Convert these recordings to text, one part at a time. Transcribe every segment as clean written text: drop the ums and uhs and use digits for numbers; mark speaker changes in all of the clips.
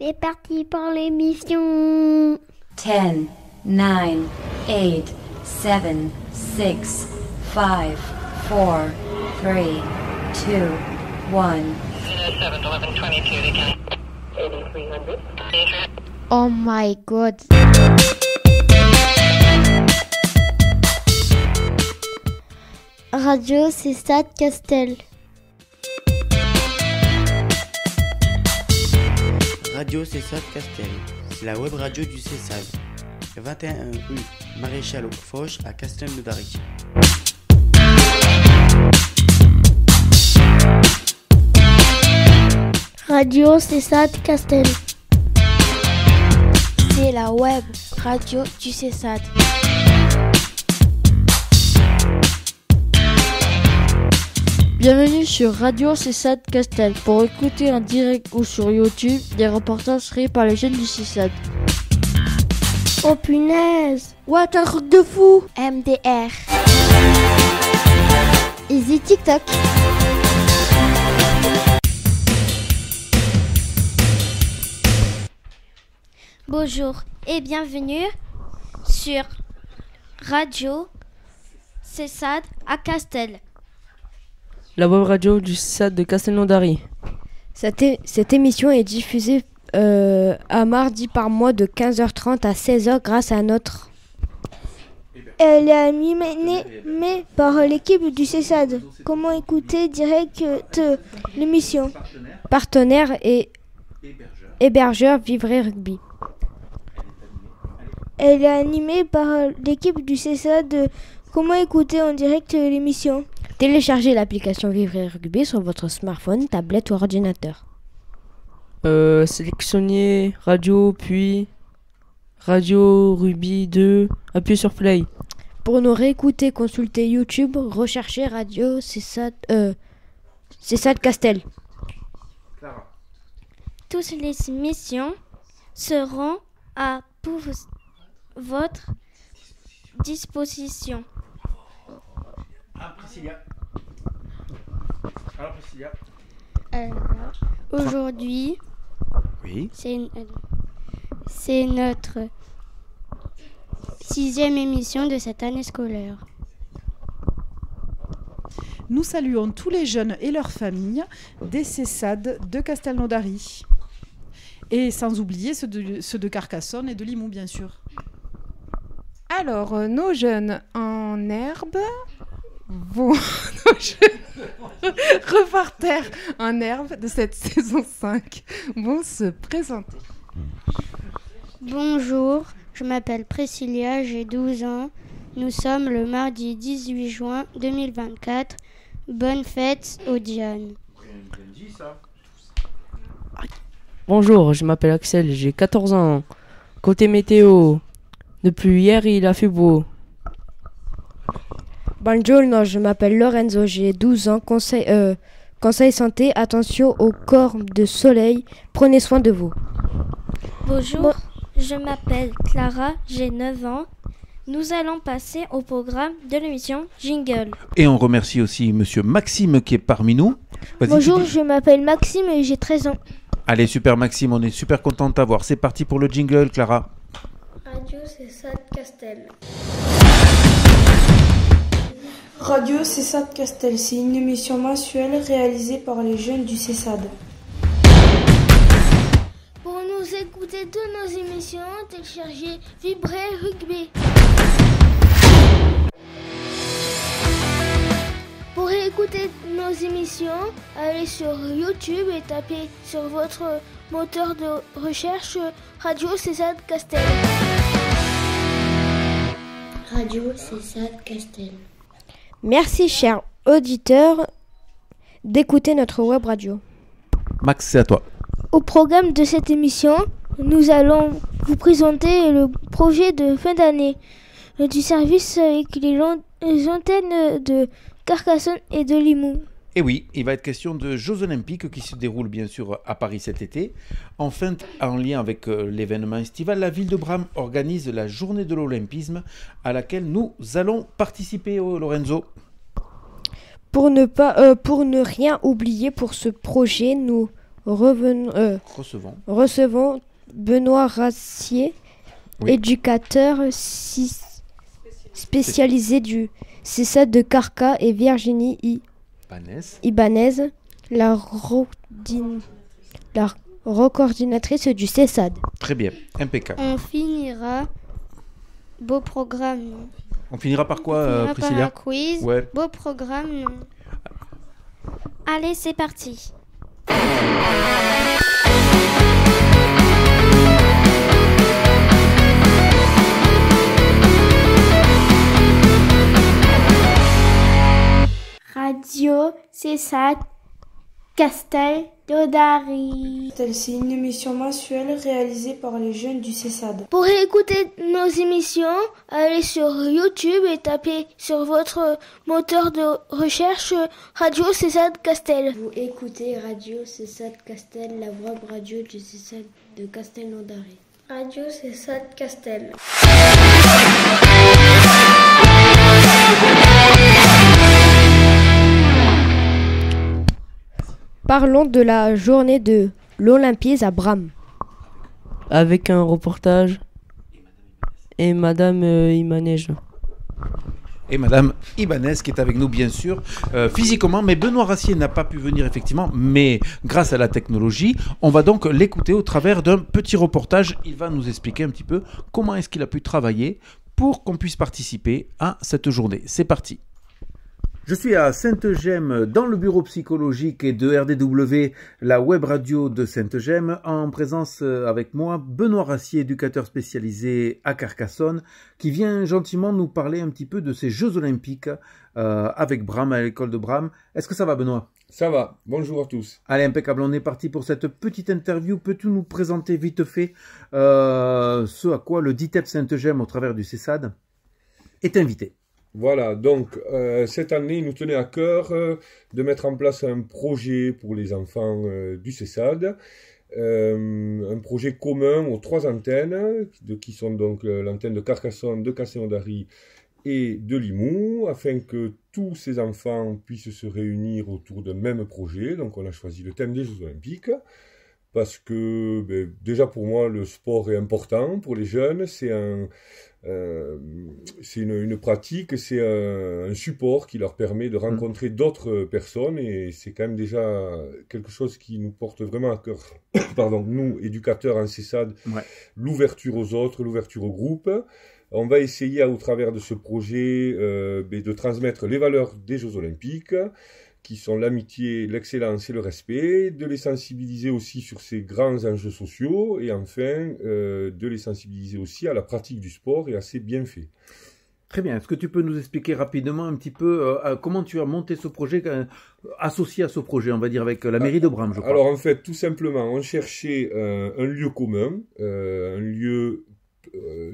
Speaker 1: C'est parti pour l'émission.
Speaker 2: 10, 9, 8, 7, 6, 5, 4, 3, 2, 1.
Speaker 3: 7-11-22,
Speaker 1: Oh my god. Radio Cessade Castel.
Speaker 4: Radio Cessade Castel, c'est la web radio du Cessade. 21 rue Maréchal Foch à Castelnaudary.
Speaker 1: Radio Cessade Castel. C'est la web radio du Cessade.
Speaker 5: Bienvenue sur Radio Cessade Castel pour écouter en direct ou sur YouTube des reportages créés par les jeunes du Cessade.
Speaker 1: Oh punaise.
Speaker 5: What un truc de fou!
Speaker 1: MDR. Easy TikTok. Bonjour et bienvenue sur Radio Cessade à Castel.
Speaker 5: La web radio du Cessade de Castelnaudary.
Speaker 6: Cette émission est diffusée à mardi par mois de 15h30 à 16h grâce à notre...
Speaker 7: Elle est animée par l'équipe du Cessade. Comment écouter direct l'émission?
Speaker 6: Partenaire et hébergeur Vivray Rugby.
Speaker 7: Elle est animée par l'équipe du Cessade. Comment écouter en direct l'émission?
Speaker 6: Téléchargez l'application Vivray Rugby sur votre smartphone, tablette ou ordinateur.
Speaker 5: Sélectionnez radio, puis Radio Rugby 2, appuyez sur Play.
Speaker 6: Pour nous réécouter, consultez YouTube, recherchez Radio Cessade Castel.
Speaker 1: Toutes les émissions seront à votre disposition. Aujourd'hui,
Speaker 4: Oui.
Speaker 1: c'est notre 6e émission de cette année scolaire.
Speaker 8: Nous saluons tous les jeunes et leurs familles des Cessades de Castelnaudary. Et sans oublier ceux de Carcassonne et de Limoux, bien sûr.
Speaker 9: Alors, nos jeunes en herbe reporters en herbe de cette saison 5 vont se présenter.
Speaker 1: Bonjour, je m'appelle Priscilla, j'ai 12 ans. Nous sommes le mardi 18 juin 2024. Bonne fête aux Diane.
Speaker 5: Bonjour, je m'appelle Axel, j'ai 14 ans. Côté météo, depuis hier il a fait beau.
Speaker 6: Bonjour, je m'appelle Lorenzo, j'ai 12 ans. Conseil santé, attention au corps de soleil, prenez soin de vous.
Speaker 1: Bonjour, je m'appelle Clara, j'ai 9 ans. Nous allons passer au programme de l'émission Jingle.
Speaker 10: Et on remercie aussi monsieur Maxime qui est parmi nous. Vas-y,
Speaker 7: Bonjour, je m'appelle Maxime et j'ai 13 ans.
Speaker 10: Allez, super Maxime, on est super content de t'avoir. C'est parti pour le jingle, Clara.
Speaker 1: Radio Cessade Castel.
Speaker 11: Radio Cessade Castel, c'est une émission mensuelle réalisée par les jeunes du Cessade.
Speaker 1: Pour nous écouter toutes nos émissions, téléchargez Vivray Rugby. Pour écouter nos émissions, allez sur YouTube et tapez sur votre moteur de recherche Radio Cessade Castel. Radio Cessade Castel.
Speaker 6: Merci, chers auditeurs, d'écouter notre web radio.
Speaker 10: Max, c'est à toi.
Speaker 7: Au programme de cette émission, nous allons vous présenter le projet de fin d'année du service avec les antennes de Carcassonne et de Limoux.
Speaker 10: Et oui, il va être question de Jeux Olympiques qui se déroulent bien sûr à Paris cet été. Enfin, en lien avec l'événement estival, la ville de Bram organise la journée de l'Olympisme à laquelle nous allons participer, Lorenzo.
Speaker 6: Pour ne rien oublier pour ce projet, nous recevons Benoît Rassier, éducateur spécialisé du CESAD de Carca, et Virginie Ibanez, la recoordinatrice du CESAD.
Speaker 10: Très bien, impeccable.
Speaker 7: On finira beau programme.
Speaker 10: On finira par quoi, Priscilla?
Speaker 7: Par un quiz.
Speaker 10: Ouais.
Speaker 7: Beau programme. Allez, c'est parti. Radio CESAD Castelnaudary.
Speaker 11: C'est une émission mensuelle réalisée par les jeunes du CESAD.
Speaker 1: Pour écouter nos émissions, allez sur YouTube et tapez sur votre moteur de recherche Radio CESAD Castel.
Speaker 6: Vous écoutez Radio CESAD Castel, la web radio du CESAD de Castelnaudary.
Speaker 1: Radio CESAD Castel.
Speaker 6: Parlons de la journée de l'Olympisme à Bram.
Speaker 5: Avec un reportage et Madame Ibanez.
Speaker 10: Et Madame Ibanez qui est avec nous bien sûr physiquement, mais Benoît Rassier n'a pas pu venir effectivement, mais grâce à la technologie, on va donc l'écouter au travers d'un petit reportage. Il va nous expliquer un petit peu comment est-ce qu'il a pu travailler pour qu'on puisse participer à cette journée. C'est parti. Je suis à Sainte-Gemme, dans le bureau psychologique et de RDW, la web radio de Sainte-Gemme, en présence avec moi Benoît Rassier, éducateur spécialisé à Carcassonne, qui vient gentiment nous parler un petit peu de ces Jeux Olympiques avec Bram, à l'école de Bram. Est-ce que ça va, Benoît?
Speaker 3: Ça va, bonjour à tous.
Speaker 10: Allez, impeccable, on est parti pour cette petite interview. Peux-tu nous présenter vite fait ce à quoi le DITEP Sainte-Gemme, au travers du CESAD, est invité?
Speaker 3: Voilà, donc cette année, il nous tenait à cœur de mettre en place un projet pour les enfants du CESAD, un projet commun aux 3 antennes, qui sont donc l'antenne de Carcassonne, de Castelnaudary et de Limoux, afin que tous ces enfants puissent se réunir autour d'un même projet. Donc on a choisi le thème des Jeux Olympiques, parce que déjà pour moi, le sport est important pour les jeunes, c'est une pratique, c'est un support qui leur permet de rencontrer d'autres personnes, et c'est quand même déjà quelque chose qui nous porte vraiment à cœur, pardon, nous, éducateurs en CESAD, l'ouverture aux autres, l'ouverture au groupe. On va essayer, au travers de ce projet, de transmettre les valeurs des Jeux Olympiques, qui sont l'amitié, l'excellence et le respect, de les sensibiliser aussi sur ces grands enjeux sociaux, et enfin, de les sensibiliser aussi à la pratique du sport et à ses bienfaits.
Speaker 10: Très bien. Est-ce que tu peux nous expliquer rapidement un petit peu comment tu as monté ce projet, associé à ce projet, on va dire, avec la mairie de Bram, je crois?
Speaker 3: Alors en fait, tout simplement, on cherchait un lieu commun, un lieu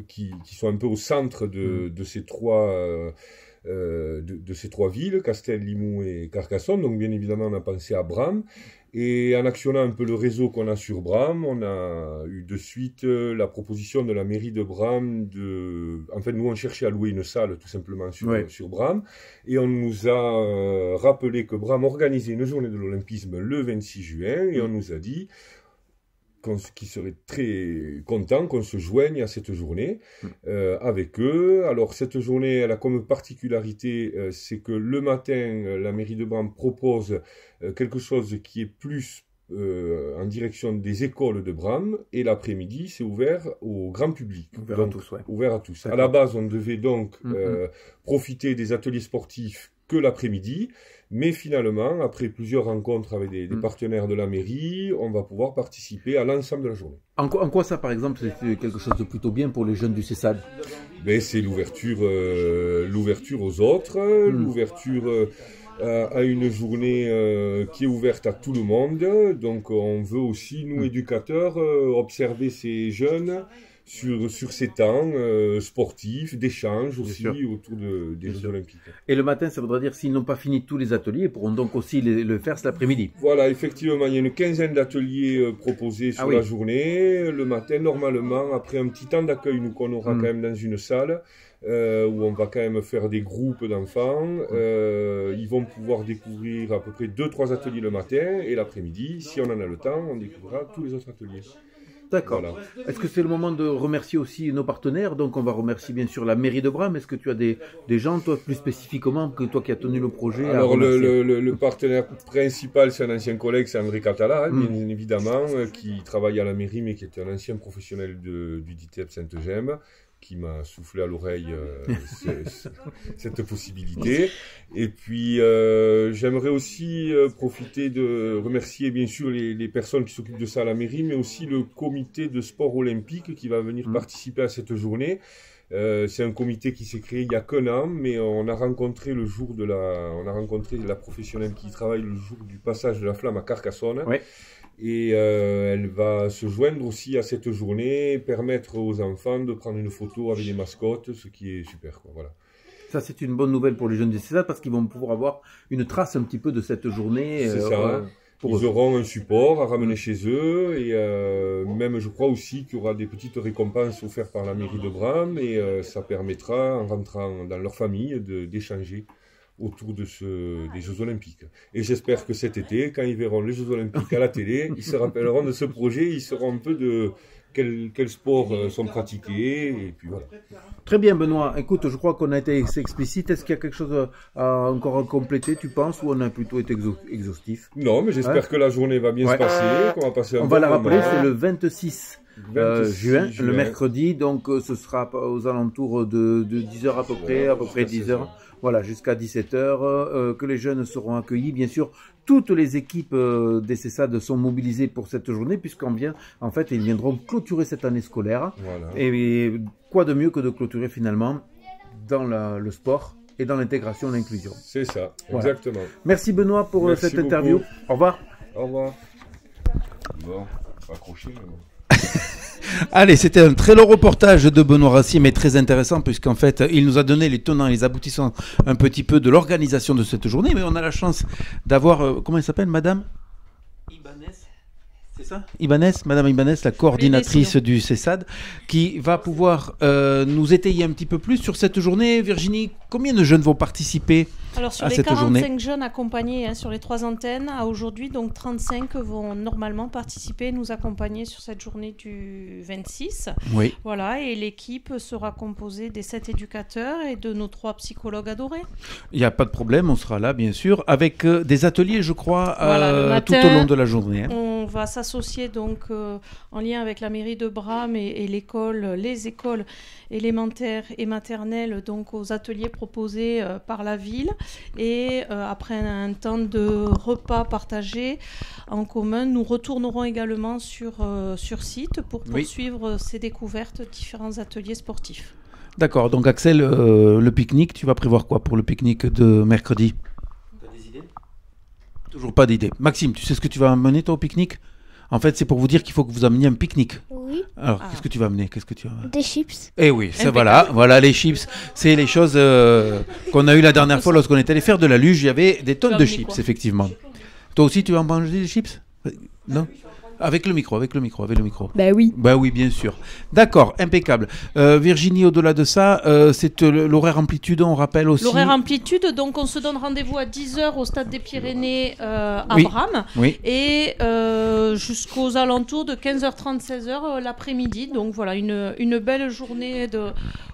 Speaker 3: qui soit un peu au centre de ces trois... de ces 3 villes, Castel, Limoux et Carcassonne. Donc bien évidemment on a pensé à Bram, et en actionnant un peu le réseau qu'on a sur Bram, on a eu de suite la proposition de la mairie de Bram en fait, nous on cherchait à louer une salle tout simplement sur Bram, et on nous a rappelé que Bram organisait une journée de l'Olympisme le 26 juin, et on nous a dit qui serait très content qu'on se joigne à cette journée avec eux. Alors cette journée, elle a comme particularité, c'est que le matin, la mairie de Bram propose quelque chose qui est plus en direction des écoles de Bram, et l'après-midi, c'est ouvert au grand public.
Speaker 10: Ouvert à tous, ouais.
Speaker 3: Ouvert à tous. À la base, on devait donc profiter des ateliers sportifs que l'après-midi, mais finalement, après plusieurs rencontres avec des partenaires de la mairie, on va pouvoir participer à l'ensemble de la journée.
Speaker 10: En quoi ça, par exemple, c'est quelque chose de plutôt bien pour les jeunes du CESAD?
Speaker 3: C'est l'ouverture aux autres, l'ouverture à une journée qui est ouverte à tout le monde. Donc on veut aussi, nous éducateurs, observer ces jeunes sur ces temps sportifs, d'échange aussi autour des Jeux Olympiques.
Speaker 10: Et le matin, ça voudrait dire s'ils n'ont pas fini tous les ateliers, ils pourront donc aussi le faire cet après-midi.
Speaker 3: Voilà, effectivement, il y a une quinzaine d'ateliers proposés sur la journée. Le matin, normalement, après un petit temps d'accueil, nous qu'on aura quand même dans une salle, où on va quand même faire des groupes d'enfants. Ils vont pouvoir découvrir à peu près 2-3 ateliers le matin, et l'après-midi, si on en a le temps, on découvrira tous les autres ateliers.
Speaker 10: D'accord. Voilà. Est-ce que c'est le moment de remercier aussi nos partenaires? Donc on va remercier bien sûr la mairie de Bram. Est-ce que tu as des gens, toi plus spécifiquement, que toi qui as tenu le projet?
Speaker 3: Alors le partenaire principal, c'est un ancien collègue, c'est André Catala, bien évidemment, qui travaille à la mairie, mais qui était un ancien professionnel du DITEP Sainte-Gemme, qui m'a soufflé à l'oreille cette possibilité. Et puis, j'aimerais aussi profiter de remercier bien sûr les personnes qui s'occupent de ça à la mairie, mais aussi le comité de sport olympique qui va venir participer à cette journée. C'est un comité qui s'est créé il y a qu'un an, mais on a rencontré la professionnelle qui travaille le jour du passage de la flamme à Carcassonne. Ouais. Et elle va se joindre aussi à cette journée, permettre aux enfants de prendre une photo avec les mascottes, ce qui est super, quoi. Voilà.
Speaker 10: Ça, c'est une bonne nouvelle pour les jeunes des CESAD parce qu'ils vont pouvoir avoir une trace un petit peu de cette journée.
Speaker 3: C'est ça. Ils auront un support à ramener chez eux, et même je crois aussi qu'il y aura des petites récompenses offertes par la mairie de Bram, et ça permettra, en rentrant dans leur famille, d'échanger autour des Jeux Olympiques. Et j'espère que cet été, quand ils verront les Jeux Olympiques à la télé, ils se rappelleront de ce projet, ils sauront un peu de quels sports sont pratiqués, et puis voilà.
Speaker 10: Très bien, Benoît. Écoute, je crois qu'on a été explicite. Est-ce qu'il y a quelque chose à encore compléter, tu penses, ou on a plutôt été exhaustif?
Speaker 3: Non, mais j'espère que la journée va bien se passer, qu'on va passer un bon moment.
Speaker 10: On va la rappeler, c'est le 26 juin, le mercredi, donc ce sera aux alentours de 10h à peu près 10h. Voilà, jusqu'à 17h, que les jeunes seront accueillis. Bien sûr, toutes les équipes des CESAD sont mobilisées pour cette journée, en fait, ils viendront clôturer cette année scolaire. Voilà. Et quoi de mieux que de clôturer finalement dans le sport et dans l'intégration et l'inclusion.
Speaker 3: C'est ça, voilà. Exactement.
Speaker 10: Merci Benoît pour cette interview. Au revoir.
Speaker 3: Au revoir. Bon, accroché.
Speaker 10: Allez, c'était un très long reportage de Benoît Rassier, mais très intéressant, puisqu'en fait, il nous a donné les tenants et les aboutissants un petit peu de l'organisation de cette journée, mais on a la chance d'avoir, comment elle s'appelle, madame Ibanez, c'est ça Ibanez, madame Ibanez, la coordinatrice du CESAD, qui va pouvoir nous étayer un petit peu plus sur cette journée. Virginie, combien de jeunes vont participer
Speaker 12: Alors sur
Speaker 10: à
Speaker 12: les
Speaker 10: cette
Speaker 12: 45
Speaker 10: journée
Speaker 12: jeunes accompagnés sur les 3 antennes, à aujourd'hui, donc 35 vont normalement participer, nous accompagner sur cette journée du 26.
Speaker 10: Oui.
Speaker 12: Voilà, et l'équipe sera composée des 7 éducateurs et de nos 3 psychologues adorés.
Speaker 10: Il n'y a pas de problème, on sera là bien sûr, avec des ateliers je crois,
Speaker 12: voilà,
Speaker 10: tout au long de la journée.
Speaker 12: On va s'associer donc en lien avec la mairie de Bram et les écoles élémentaires et maternelles, donc aux ateliers proposés par la ville. Et après un temps de repas partagé en commun, nous retournerons également sur site pour poursuivre ces découvertes, différents ateliers sportifs.
Speaker 10: D'accord, donc Axel, le pique-nique, tu vas prévoir quoi pour le pique-nique de mercredi? Tu as des idées? Toujours pas d'idées. Maxime, tu sais ce que tu vas amener toi au pique-nique? En fait, c'est pour vous dire qu'il faut que vous ameniez un pique-nique.
Speaker 1: Oui.
Speaker 10: Alors, qu'est-ce que tu vas amener?
Speaker 1: Des chips.
Speaker 10: Eh oui, ça, voilà, les chips. C'est les choses qu'on a eues la dernière fois lorsqu'on est allé faire de la luge. Il y avait des tonnes de chips, effectivement. Toi aussi, tu vas en manger des chips? Non? Avec le micro.
Speaker 6: Bah oui.
Speaker 10: Bah oui, bien sûr. D'accord, impeccable. Virginie, au-delà de ça, c'est l'horaire amplitude, on rappelle aussi.
Speaker 12: L'horaire amplitude, donc on se donne rendez-vous à 10h au Stade des Pyrénées à Bram.
Speaker 10: Oui.
Speaker 12: Et jusqu'aux alentours de 15h30, 16h l'après-midi. Donc voilà, une belle journée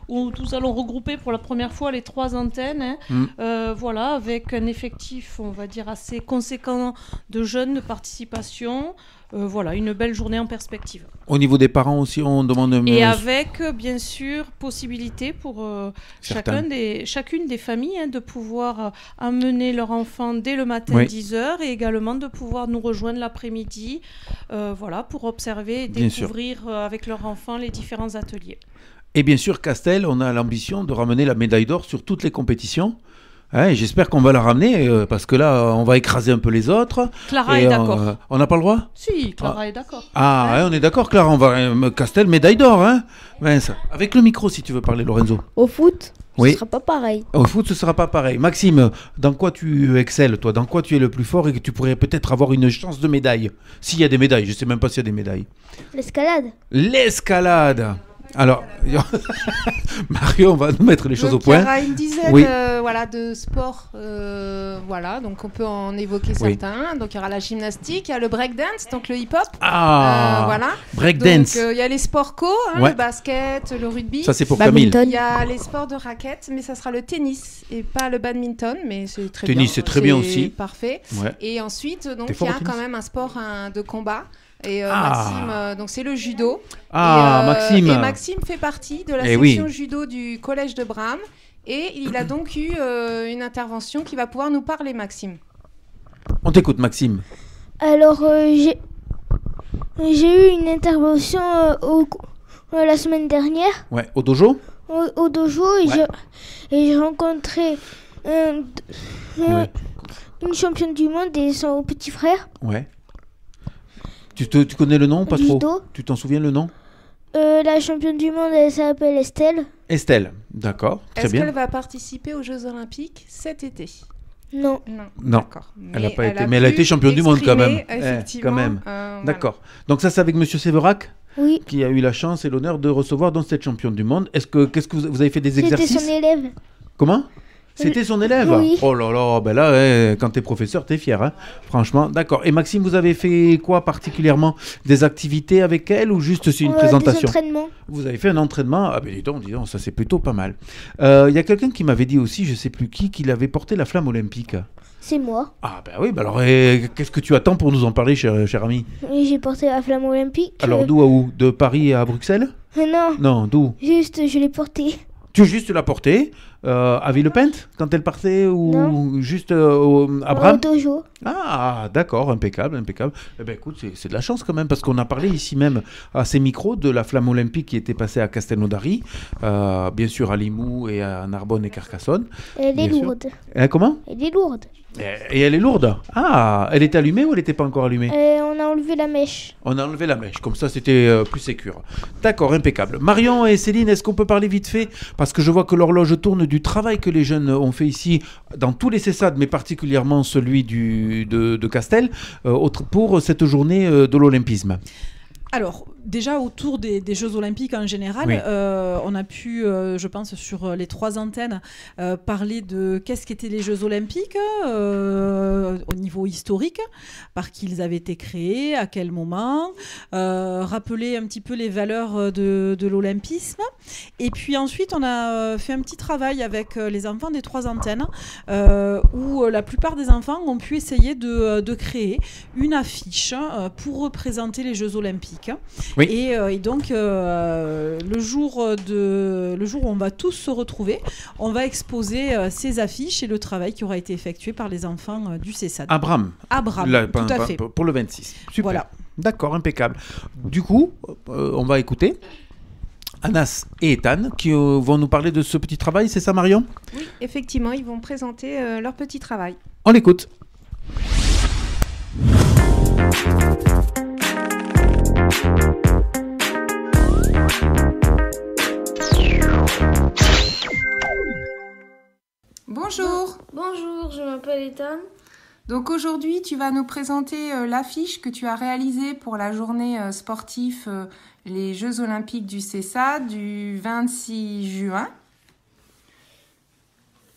Speaker 12: où nous allons regrouper pour la première fois les 3 antennes. Voilà, avec un effectif, on va dire, assez conséquent de jeunes de participation. Voilà, une belle journée en perspective.
Speaker 10: Au niveau des parents aussi, on demande...
Speaker 12: Et avec, bien sûr, possibilité pour chacune des familles de pouvoir amener leur enfant dès le matin 10h et également de pouvoir nous rejoindre l'après-midi voilà, pour observer et découvrir avec leur enfant les différents ateliers.
Speaker 10: Et bien sûr, Castel, on a l'ambition de ramener la médaille d'or sur toutes les compétitions. Et j'espère qu'on va la ramener parce que là, on va écraser un peu les autres.
Speaker 12: Clara est d'accord.
Speaker 10: On n'a pas le droit?
Speaker 12: Si, Clara est d'accord.
Speaker 10: On est d'accord, Clara. On va Castel, médaille d'or. Avec le micro, si tu veux parler, Lorenzo.
Speaker 1: Au foot, ce sera pas pareil.
Speaker 10: Au foot, ce sera pas pareil. Maxime, dans quoi tu excelles, toi? Dans quoi tu es le plus fort et que tu pourrais peut-être avoir une chance de médaille? S'il y a des médailles, je sais même pas s'il y a des médailles.
Speaker 1: L'escalade.
Speaker 10: L'escalade. Alors, Marion va nous mettre les choses au
Speaker 9: Donc,
Speaker 10: point.
Speaker 9: il y aura une dizaine
Speaker 10: Oui.
Speaker 9: voilà, de sports. Voilà, donc on peut en évoquer
Speaker 10: Oui.
Speaker 9: certains. Donc il y aura la gymnastique, il y a le breakdance, donc le hip-hop.
Speaker 10: Ah,
Speaker 9: voilà.
Speaker 10: breakdance.
Speaker 9: Donc il y a les sports co,
Speaker 10: Ouais.
Speaker 9: le basket, le rugby.
Speaker 10: Ça, c'est pour Camille.
Speaker 9: Il y a les sports de raquettes, mais ça sera le tennis et pas le badminton, mais c'est très bien.
Speaker 10: Tennis, c'est très bien aussi.
Speaker 9: Parfait.
Speaker 10: Ouais.
Speaker 9: Et ensuite, donc
Speaker 10: T'es
Speaker 9: il
Speaker 10: fort
Speaker 9: y
Speaker 10: au
Speaker 9: a
Speaker 10: tennis
Speaker 9: quand même un sport de combat. Et
Speaker 10: Ah.
Speaker 9: Maxime, donc c'est le judo.
Speaker 10: Ah, Maxime.
Speaker 9: Et Maxime fait partie de la
Speaker 10: Eh
Speaker 9: section
Speaker 10: oui.
Speaker 9: judo du collège de Bram. Et il a donc eu une intervention qui va pouvoir nous parler, Maxime.
Speaker 10: On t'écoute, Maxime.
Speaker 1: Alors, j'ai eu une intervention la semaine dernière
Speaker 10: Ouais, au dojo.
Speaker 1: au dojo et
Speaker 10: Ouais.
Speaker 1: j'ai rencontré
Speaker 10: Ouais.
Speaker 1: une championne du monde et son petit frère.
Speaker 10: Ouais. Tu connais le nom ou pas
Speaker 1: Du
Speaker 10: trop
Speaker 1: judo.
Speaker 10: Tu t'en souviens le nom?
Speaker 1: La championne du monde, elle s'appelle Estelle.
Speaker 10: Estelle. D'accord, très
Speaker 9: Est-ce
Speaker 10: bien.
Speaker 9: qu'elle va participer aux Jeux Olympiques cet été?
Speaker 1: Non.
Speaker 10: Non,
Speaker 9: D'accord.
Speaker 10: elle n'a pas été,
Speaker 9: a
Speaker 10: mais elle a
Speaker 9: pu
Speaker 10: été championne du monde quand même.
Speaker 9: exprimer, effectivement,
Speaker 10: quand même.
Speaker 9: voilà.
Speaker 10: D'accord. Donc ça, c'est avec Monsieur Séverac,
Speaker 1: Oui.
Speaker 10: qui a eu la chance et l'honneur de recevoir donc cette championne du monde. Qu'est-ce que vous avez fait des
Speaker 1: C'était
Speaker 10: exercices?
Speaker 1: son élève.
Speaker 10: Comment? C'était son élève?
Speaker 1: Oui.
Speaker 10: Oh là là, ben là, quand t'es professeur, t'es fier, hein. Franchement, d'accord. Et Maxime, vous avez fait quoi particulièrement? Des activités avec elle ou juste c'est une présentation?
Speaker 1: Des entraînements.
Speaker 10: Vous avez fait un entraînement? Ah ben dis donc, ça c'est plutôt pas mal. Il y a quelqu'un qui m'avait dit aussi, je sais plus qui, qu'il avait porté la flamme olympique.
Speaker 1: C'est moi.
Speaker 10: Ah ben oui, ben alors qu'est-ce que tu attends pour nous en parler, cher ami?
Speaker 1: Et j'ai porté la flamme olympique.
Speaker 10: Alors d'où à où? De Paris à Bruxelles?
Speaker 1: Non.
Speaker 10: Non, d'où?
Speaker 1: Juste, je l'ai porté.
Speaker 10: Tu l'as portée à Villepinte quand elle partait ou
Speaker 1: Non.
Speaker 10: juste à Bram?
Speaker 1: Au dojo.
Speaker 10: Ah, d'accord, impeccable, impeccable. Eh ben écoute, c'est de la chance quand même, parce qu'on a parlé ici même à ces micros de la flamme olympique qui était passée à Castelnaudary, bien sûr à Limoux et à Narbonne et Carcassonne.
Speaker 1: Elle est
Speaker 10: bien sûr.
Speaker 1: lourde.
Speaker 10: Comment?
Speaker 1: Elle est lourde.
Speaker 10: Et elle est lourde. Ah, elle était allumée ou elle n'était pas encore allumée?
Speaker 1: On a enlevé la mèche.
Speaker 10: On a enlevé la mèche, comme ça c'était plus sécure. D'accord, impeccable. Marion et Céline, est-ce qu'on peut parler vite fait? Parce que je vois que l'horloge tourne du travail que les jeunes ont fait ici, dans tous les CESAD, mais particulièrement celui de Castel, pour cette journée de l'Olympisme.
Speaker 8: Alors, déjà autour des Jeux Olympiques en général,
Speaker 10: Oui.
Speaker 8: on a pu, je pense, sur les 3 antennes, parler de qu'est-ce qu'étaient les Jeux Olympiques au niveau historique, par qui ils avaient été créés, à quel moment, rappeler un petit peu les valeurs de l'olympisme. Et puis ensuite, on a fait un petit travail avec les enfants des 3 antennes, où la plupart des enfants ont pu essayer de créer une affiche pour représenter les Jeux Olympiques.
Speaker 10: Oui.
Speaker 8: Et donc, le jour où on va tous se retrouver, on va exposer ces affiches et le travail qui aura été effectué par les enfants du CESAD.
Speaker 10: À Bram.
Speaker 8: À Bram, tout à fait.
Speaker 10: Pour le 26. Super.
Speaker 8: Voilà.
Speaker 10: D'accord, impeccable. Du coup, on va écouter Anas et Ethan qui vont nous parler de ce petit travail, c'est ça Marion?
Speaker 9: Oui, effectivement, ils vont présenter leur petit travail.
Speaker 10: On l'écoute.
Speaker 9: Bonjour.
Speaker 13: Bonjour, je m'appelle Ethan.
Speaker 9: Donc aujourd'hui, tu vas nous présenter l'affiche que tu as réalisée pour la journée sportive les Jeux Olympiques du CESAD du 26 juin.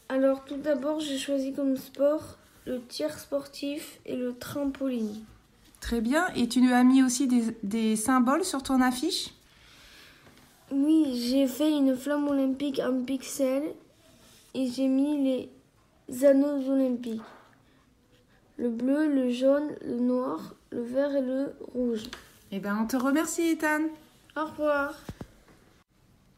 Speaker 13: Alors tout d'abord, j'ai choisi comme sport le tir sportif et le trampoline.
Speaker 9: Très bien. Et tu as mis aussi des symboles sur ton affiche?
Speaker 13: Oui, j'ai fait une flamme olympique en pixels et j'ai mis les anneaux olympiques. Le bleu, le jaune, le noir, le vert et le rouge.
Speaker 9: Eh bien, on te remercie, Ethan.
Speaker 13: Au revoir.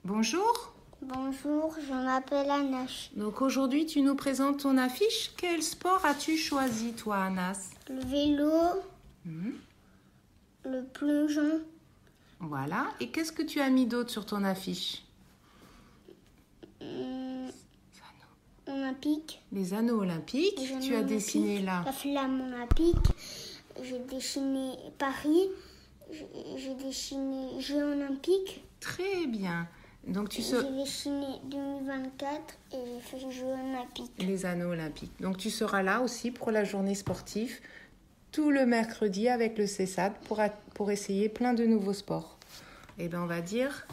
Speaker 9: Bonjour.
Speaker 14: Bonjour, je m'appelle Anas.
Speaker 9: Donc aujourd'hui, tu nous présentes ton affiche. Quel sport as-tu choisi, toi, Anas?
Speaker 14: Le vélo, le plongeon.
Speaker 9: Voilà. Et qu'est-ce que tu as mis d'autre sur ton affiche?
Speaker 14: Olympique.
Speaker 9: Les anneaux olympiques.
Speaker 14: Les anneaux
Speaker 9: tu as
Speaker 14: olympiques,
Speaker 9: dessiné là.
Speaker 14: La flamme olympique. J'ai dessiné Paris. J'ai dessiné Jeux olympiques.
Speaker 9: Très bien. Donc
Speaker 14: J'ai dessiné 2024 et j'ai fait les Jeux olympiques.
Speaker 9: Les anneaux olympiques. Donc tu seras là aussi pour la journée sportive tout le mercredi avec le CESAD pour essayer plein de nouveaux sports. Et bien on va dire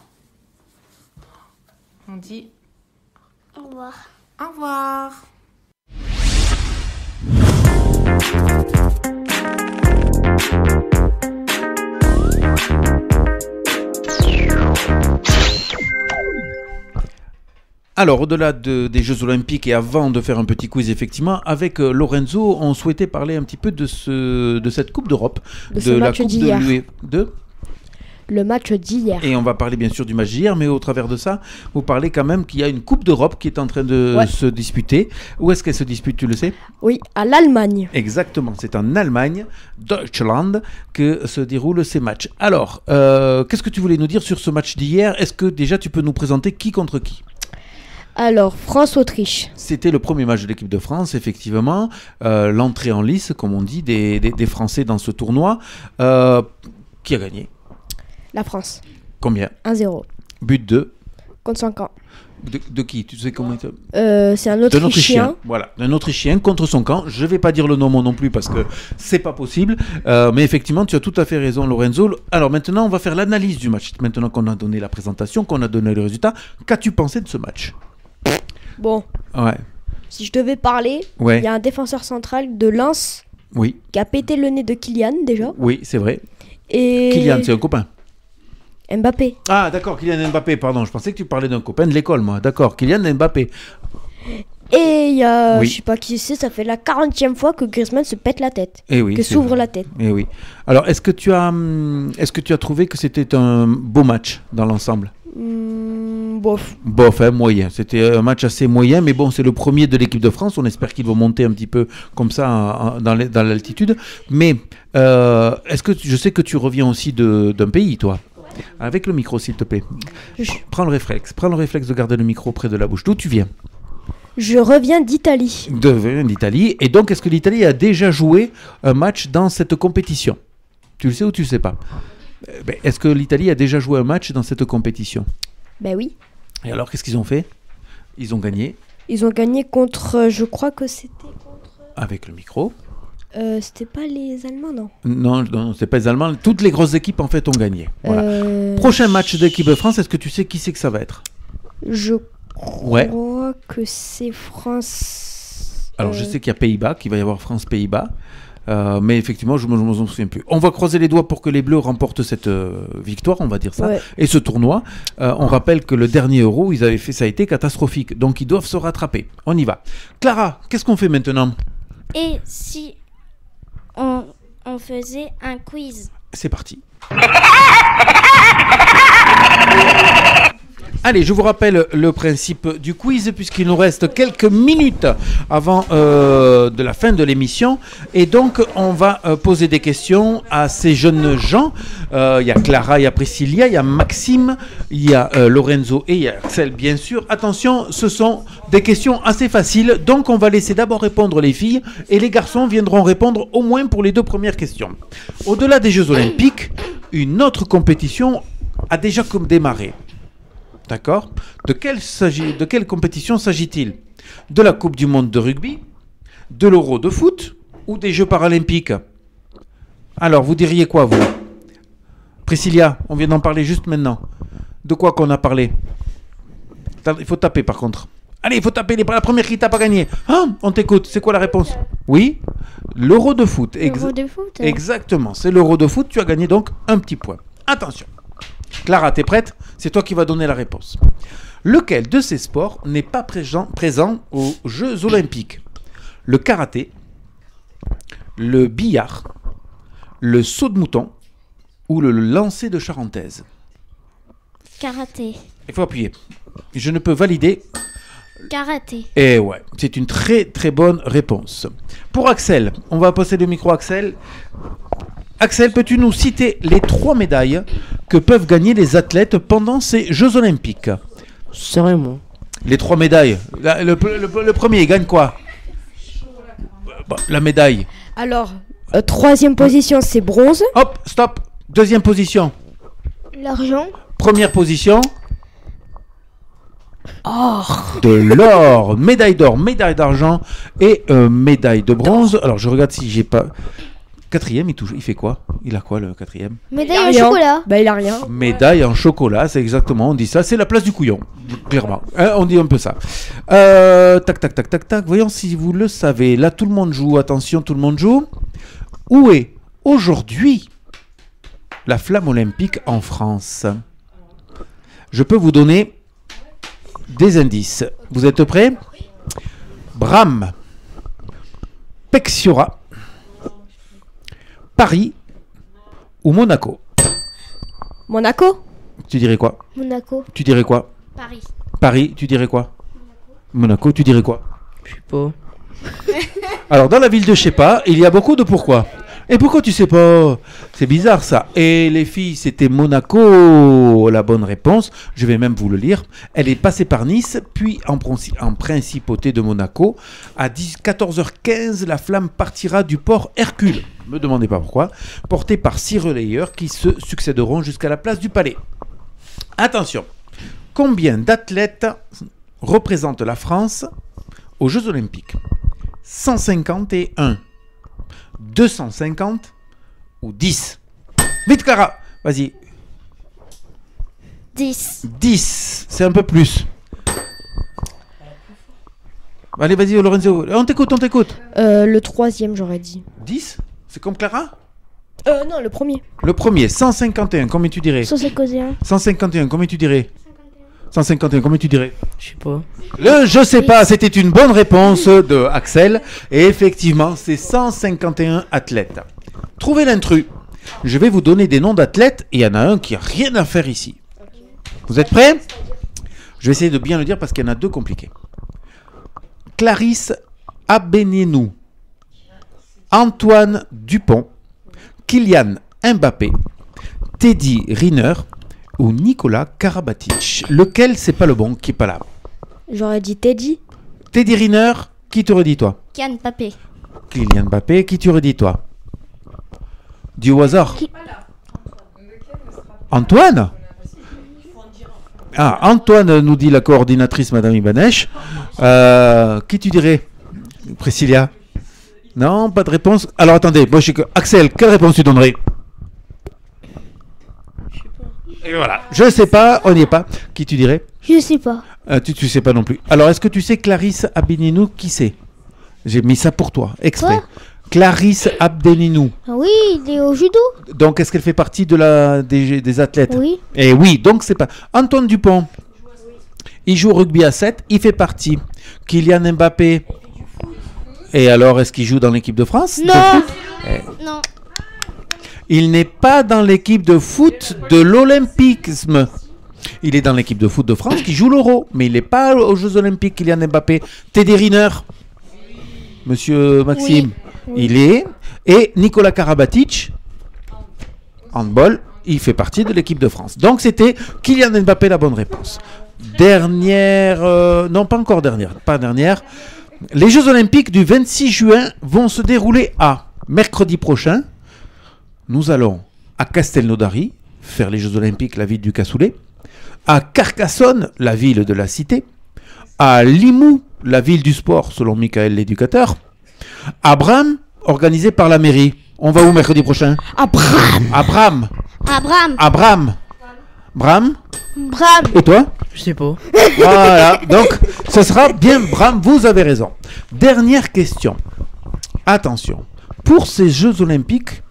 Speaker 9: On dit
Speaker 14: Au revoir.
Speaker 9: au revoir.
Speaker 10: Alors, au-delà des Jeux Olympiques et avant de faire un petit quiz, effectivement, avec Lorenzo, on souhaitait parler un petit peu de cette Coupe d'Europe,
Speaker 6: De
Speaker 10: la
Speaker 6: match
Speaker 10: Coupe
Speaker 6: d'hier.
Speaker 10: de
Speaker 6: Le match d'hier.
Speaker 10: Et on va parler bien sûr du match d'hier, mais au travers de ça, vous parlez quand même qu'il y a une Coupe d'Europe qui est en train de se disputer. Où est-ce qu'elle se dispute, tu le sais?
Speaker 6: Oui, à l'Allemagne.
Speaker 10: Exactement, c'est en Allemagne, Deutschland, que se déroulent ces matchs. Alors, qu'est-ce que tu voulais nous dire sur ce match d'hier? Est-ce que déjà tu peux nous présenter qui contre qui?
Speaker 6: Alors, France-Autriche.
Speaker 10: C'était le premier match de l'équipe de France, effectivement. L'entrée en lice, comme on dit, des Français dans ce tournoi. Qui a gagné?
Speaker 6: La France.
Speaker 10: Combien?
Speaker 6: 1-0.
Speaker 10: But de?
Speaker 6: Contre son camp.
Speaker 10: De qui? Tu sais comment il
Speaker 6: c'est un Autrichien.
Speaker 10: Voilà, un Autrichien contre son camp. Je ne vais pas dire le nom moi non plus parce que c'est pas possible. Mais effectivement, tu as tout à fait raison, Lorenzo. Alors maintenant, on va faire l'analyse du match. Maintenant qu'on a donné la présentation, qu'on a donné le résultat, qu'as-tu pensé de ce match?
Speaker 6: Bon.
Speaker 10: Ouais.
Speaker 6: Si je devais parler, il y a un défenseur central de Lens qui a pété le nez de Kylian déjà.
Speaker 10: Oui, c'est vrai.
Speaker 6: Et
Speaker 10: Kylian, c'est un copain.
Speaker 6: Mbappé.
Speaker 10: Ah, d'accord, Kylian Mbappé, pardon. Je pensais que tu parlais d'un copain de l'école, moi. D'accord, Kylian Mbappé.
Speaker 6: Et il y a, je sais pas qui c'est, ça fait la 40e fois que Griezmann se pète la tête. Que s'ouvre la tête.
Speaker 10: Et oui. Alors, est-ce que tu as trouvé que c'était un beau match dans l'ensemble?
Speaker 6: Bof.
Speaker 10: Bof, hein, moyen. C'était un match assez moyen, mais bon, c'est le premier de l'équipe de France. On espère qu'ils vont monter un petit peu comme ça dans l'altitude. Mais est-ce que je sais que tu reviens aussi d'un pays, toi? Avec le micro, s'il te plaît. Prends le réflexe de garder le micro près de la bouche. D'où tu viens?
Speaker 6: Je reviens d'Italie.
Speaker 10: D'Italie. Et donc, est-ce que l'Italie a déjà joué un match dans cette compétition? Tu le sais ou tu le sais pas? Est-ce que l'Italie a déjà joué un match dans cette compétition?
Speaker 6: Ben oui.
Speaker 10: Et alors, qu'est-ce qu'ils ont fait? Ils ont gagné.
Speaker 6: Ils ont gagné contre, je crois que c'était contre...
Speaker 10: Avec le micro.
Speaker 6: C'était pas les Allemands, non?
Speaker 10: Non, c'est pas les Allemands. Toutes les grosses équipes, en fait, ont gagné. Voilà. Prochain match de l'équipe de France, est-ce que tu sais qui c'est que ça va être?
Speaker 6: Je crois que c'est France...
Speaker 10: Alors, je sais qu'il y a Pays-Bas, qu'il va y avoir France-Pays-Bas. Mais effectivement, je ne m'en souviens plus. On va croiser les doigts pour que les Bleus remportent cette victoire, on va dire ça, et ce tournoi. On rappelle que le dernier Euro, ça a été catastrophique. Donc, ils doivent se rattraper. On y va. Clara, qu'est-ce qu'on fait maintenant?
Speaker 14: Et si on faisait un quiz?
Speaker 10: C'est parti. Allez, je vous rappelle le principe du quiz puisqu'il nous reste quelques minutes avant de la fin de l'émission. Et donc, on va poser des questions à ces jeunes gens. Il y a Clara, il y a Priscilla, il y a Maxime, il y a Lorenzo et il y a Axel, bien sûr. Attention, ce sont des questions assez faciles. Donc, on va laisser d'abord répondre les filles et les garçons viendront répondre au moins pour les deux premières questions. Au-delà des Jeux Olympiques, une autre compétition a déjà démarré. D'accord? De quelle compétition s'agit-il? De la Coupe du Monde de rugby, de l'Euro de foot ou des Jeux paralympiques? Alors, vous diriez quoi, vous? Priscilla, on vient d'en parler juste maintenant. De quoi qu'on a parlé? Il faut taper, par contre. Allez, il faut taper. La première qui tape a gagné. Ah, on t'écoute. C'est quoi la réponse? Oui? L'Euro de foot.
Speaker 14: L'Euro de foot.
Speaker 10: Exactement. C'est l'Euro de foot. Tu as gagné donc un petit point. Attention. Clara, t'es prête? C'est toi qui vas donner la réponse. Lequel de ces sports n'est pas présent aux Jeux Olympiques? Le karaté, le billard, le saut de mouton ou le lancer de charentaise?
Speaker 14: Karaté.
Speaker 10: Il faut appuyer. Je ne peux valider.
Speaker 14: Karaté.
Speaker 10: Et ouais, c'est une très très bonne réponse. Pour Axel, on va passer le micro à Axel. Axel, peux-tu nous citer les 3 médailles que peuvent gagner les athlètes pendant ces Jeux Olympiques?
Speaker 5: Sérieusement.
Speaker 10: Les 3 médailles. Le premier, il gagne quoi? La médaille.
Speaker 6: Alors, 3e position, c'est bronze.
Speaker 10: Hop, stop. 2e position.
Speaker 1: L'argent.
Speaker 10: Première position.
Speaker 6: Or.
Speaker 10: De l'or. Médaille d'or, médaille d'argent et médaille de bronze. Alors, je regarde si j'ai pas... Quatrième, il fait quoi? Il a quoi le quatrième?
Speaker 1: Médaille en chocolat.
Speaker 6: Bah, il a rien.
Speaker 10: Médaille en chocolat, c'est exactement, on dit ça, c'est la place du couillon, clairement. Hein, on dit un peu ça. Tac, tac, tac, tac, tac. Voyons si vous le savez. Là, tout le monde joue. Attention, tout le monde joue. Où est aujourd'hui la flamme olympique en France? Je peux vous donner des indices. Vous êtes prêts? Bram, Pexiora, Paris ou Monaco?
Speaker 6: Monaco?
Speaker 10: Tu dirais quoi?
Speaker 1: Monaco.
Speaker 10: Tu dirais quoi?
Speaker 1: Paris.
Speaker 10: Paris, tu dirais quoi? Monaco, tu dirais quoi?
Speaker 5: Je sais pas.
Speaker 10: Alors, dans la ville de je sais pas, il y a beaucoup de pourquoi. Et pourquoi tu sais pas? C'est bizarre ça. Et les filles, c'était Monaco, la bonne réponse. Je vais même vous le lire. Elle est passée par Nice, puis en principauté de Monaco. À 14h15, la flamme partira du port Hercule. Ne me demandez pas pourquoi. Portée par 6 relayeurs qui se succéderont jusqu'à la place du Palais. Attention. Combien d'athlètes représentent la France aux Jeux Olympiques? 151, 250 ou 10? Vite Clara, vas-y.
Speaker 1: 10.
Speaker 10: 10, c'est un peu plus. Allez, vas-y Lorenzo, on t'écoute, on t'écoute.
Speaker 6: Le troisième, j'aurais dit.
Speaker 10: 10? C'est comme Clara?
Speaker 6: Non, le premier.
Speaker 10: Le premier, 151, combien tu dirais?
Speaker 1: 151.
Speaker 10: 151, combien tu dirais? 151, combien tu dirais?
Speaker 5: Je sais pas.
Speaker 10: Le je sais pas, c'était une bonne réponse de Axel. Et effectivement, c'est 151 athlètes. Trouvez l'intrus. Je vais vous donner des noms d'athlètes et il y en a un qui n'a rien à faire ici. Vous êtes prêts? Je vais essayer de bien le dire parce qu'il y en a deux compliqués. Clarisse Abénénou, Antoine Dupont, Kylian Mbappé, Teddy Riner ou Nicolas Karabatic. Lequel c'est pas le bon qui est pas là?
Speaker 6: J'aurais dit Teddy.
Speaker 10: Teddy Riner, qui t'aurais dit toi?
Speaker 1: Kylian Mbappé.
Speaker 10: Kylian Mbappé, qui t'aurais dit toi? Dis au hasard. Antoine? Ah, Antoine nous dit la coordinatrice Madame Ibanech. Qui tu dirais? Priscilla? Non, pas de réponse. Alors attendez, moi, Axel, quelle réponse tu donnerais? Et voilà, je sais pas, on n'y est pas. Qui tu dirais?
Speaker 1: Je sais pas.
Speaker 10: Tu sais pas non plus. Alors, est-ce que tu sais Clarisse Abdeninou, qui c'est? J'ai mis ça pour toi, exprès.
Speaker 1: Quoi?
Speaker 10: Clarisse Abdeninou.
Speaker 1: Ah oui, il est au judo.
Speaker 10: Donc, est-ce qu'elle fait partie des athlètes?
Speaker 1: Oui.
Speaker 10: Et oui, donc c'est pas... Antoine Dupont, il joue au rugby à 7, il fait partie. Kylian Mbappé. Et alors, est-ce qu'il joue dans l'équipe de France?
Speaker 1: Non. Non.
Speaker 10: Il n'est pas dans l'équipe de foot de l'olympisme. Il est dans l'équipe de foot de France qui joue l'Euro, mais il n'est pas aux Jeux Olympiques, Kylian Mbappé. Teddy Riner, Monsieur Maxime,
Speaker 1: oui.
Speaker 10: Il est. Et Nicolas Karabatic, handball, il fait partie de l'équipe de France. Donc c'était Kylian Mbappé la bonne réponse. Dernière, non pas encore dernière, pas dernière. Les Jeux Olympiques du 26 juin vont se dérouler à mercredi prochain. Nous allons à Castelnaudary faire les Jeux Olympiques, la ville du cassoulet. À Carcassonne, la ville de la cité. À Limoux, la ville du sport, selon Michael l'éducateur. À Bram, organisé par la mairie. On va où mercredi prochain?
Speaker 1: À Bram.
Speaker 10: À Bram.
Speaker 1: À Bram.
Speaker 10: À Bram. Bram.
Speaker 1: Bram.
Speaker 10: Et toi?
Speaker 5: Je sais pas.
Speaker 10: Voilà, donc ce sera bien Bram, vous avez raison. Dernière question. Attention, pour ces Jeux Olympiques,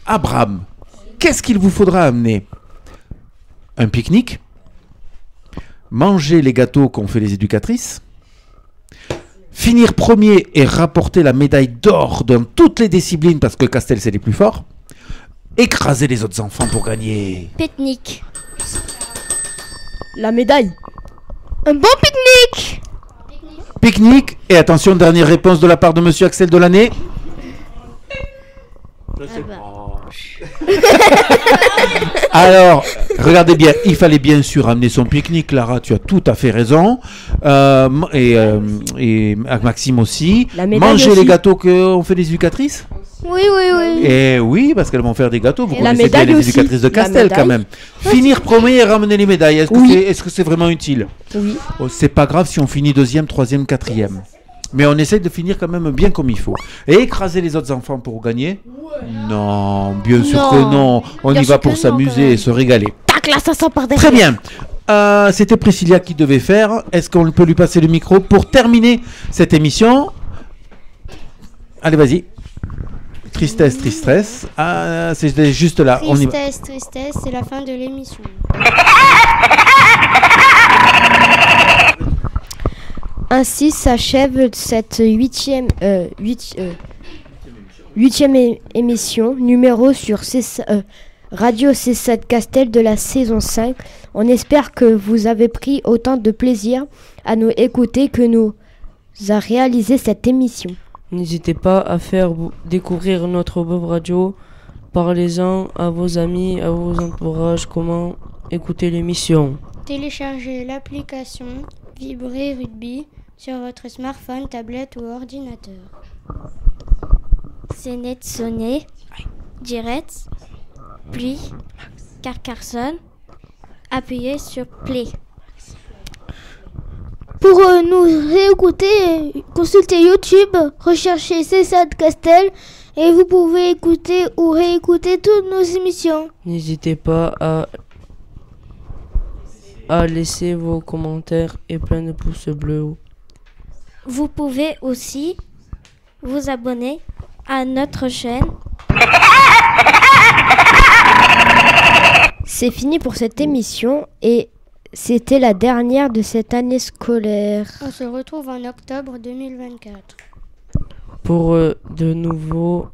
Speaker 10: à Bram, qu'est-ce qu'il vous faudra amener? Un pique-nique? Manger les gâteaux qu'ont fait les éducatrices? Finir premier et rapporter la médaille d'or dans toutes les disciplines parce que Castel c'est les plus forts? Écraser les autres enfants pour gagner?
Speaker 1: Pique-nique.
Speaker 6: La médaille.
Speaker 1: Un bon pique-nique.
Speaker 10: Pique-nique. Et attention, dernière réponse de la part de Monsieur Axel Delaney. Alors, regardez bien, il fallait bien sûr amener son pique-nique, Clara, tu as tout à fait raison. Et Maxime aussi. Manger
Speaker 6: aussi.
Speaker 10: les gâteaux qu'ont fait les éducatrices?
Speaker 1: Oui, oui, oui.
Speaker 10: Et oui, parce qu'elles vont faire des gâteaux. Vous
Speaker 6: Et la
Speaker 10: connaissez bien
Speaker 6: médaille
Speaker 10: les
Speaker 6: aussi.
Speaker 10: éducatrices de
Speaker 6: La
Speaker 10: Castel
Speaker 6: médaille.
Speaker 10: quand même. Finir premier et ramener les médailles, est-ce que
Speaker 6: Oui.
Speaker 10: est-ce que c'est vraiment utile?
Speaker 6: Oui.
Speaker 10: Oh, c'est pas grave si on finit deuxième, troisième, quatrième. Mais on essaie de finir quand même bien comme il faut. Et écraser les autres enfants pour gagner? Non, bien sûr que non. On y va pour s'amuser et se régaler.
Speaker 6: Tac, là, ça sent par derrière.
Speaker 10: Très bien. C'était Priscilla qui devait faire. Est-ce qu'on peut lui passer le micro pour terminer cette émission? Allez, vas-y. Tristesse, tristesse. C'est juste là.
Speaker 14: Tristesse, tristesse, c'est la fin de l'émission.
Speaker 6: Ainsi s'achève cette huitième émission numéro sur Radio C7 Castel de la saison 5. On espère que vous avez pris autant de plaisir à nous écouter que nous a réalisé cette émission.
Speaker 5: N'hésitez pas à faire découvrir notre web radio. Parlez-en à vos amis, à vos entourages, comment écouter l'émission.
Speaker 14: Téléchargez l'application Vibrer Rugby sur votre smartphone, tablette ou ordinateur. C'est net sonné, direct, puis Carcassonne, appuyez sur Play.
Speaker 1: Pour nous réécouter, consultez YouTube, recherchez C7 Castel et vous pouvez écouter ou réécouter toutes nos émissions.
Speaker 5: N'hésitez pas à laisser vos commentaires et plein de pouces bleus.
Speaker 14: Vous pouvez aussi vous abonner à notre chaîne.
Speaker 6: C'est fini pour cette émission et c'était la dernière de cette année scolaire.
Speaker 14: On se retrouve en octobre 2024.
Speaker 5: Pour de nouveaux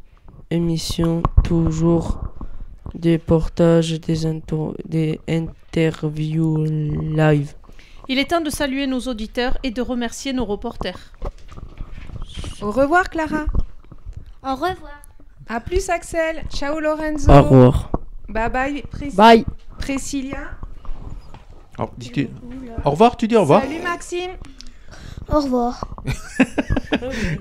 Speaker 5: émissions, toujours des portages, des interviews live.
Speaker 12: Il est temps de saluer nos auditeurs et de remercier nos reporters.
Speaker 9: Au revoir Clara.
Speaker 14: Au revoir.
Speaker 9: À plus Axel. Ciao Lorenzo.
Speaker 5: Au revoir.
Speaker 9: Bye bye
Speaker 6: Bye.
Speaker 9: Priscilla.
Speaker 10: Au revoir, tu dis au revoir.
Speaker 9: Salut Maxime.
Speaker 1: Au revoir.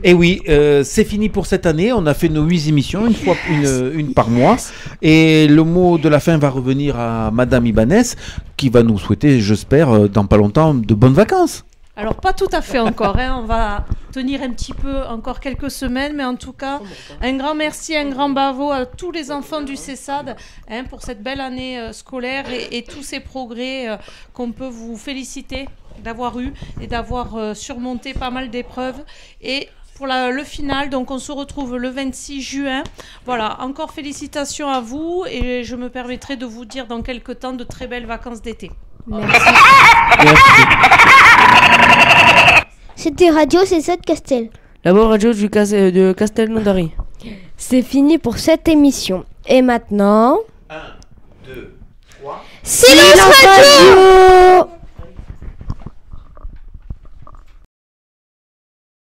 Speaker 10: Et oui, c'est fini pour cette année. On a fait nos 8 émissions, une par mois. Et le mot de la fin va revenir à Madame Ibanez, qui va nous souhaiter, j'espère, dans pas longtemps, de bonnes vacances.
Speaker 12: Alors pas tout à fait encore, on va tenir un petit peu encore quelques semaines, mais en tout cas, un grand merci, un grand bravo à tous les enfants du CESAD pour cette belle année scolaire et tous ces progrès qu'on peut vous féliciter d'avoir eu et d'avoir surmonté pas mal d'épreuves. Et pour le final, donc on se retrouve le 26 juin. Voilà, encore félicitations à vous et je me permettrai de vous dire dans quelques temps de très belles vacances d'été.
Speaker 6: Merci.
Speaker 1: C'était Radio C7 Castel.
Speaker 5: La bonne radio de Castelnaudary.
Speaker 6: C'est fini pour cette émission. Et maintenant...
Speaker 10: 1, 2, 3...
Speaker 1: Silence Radio.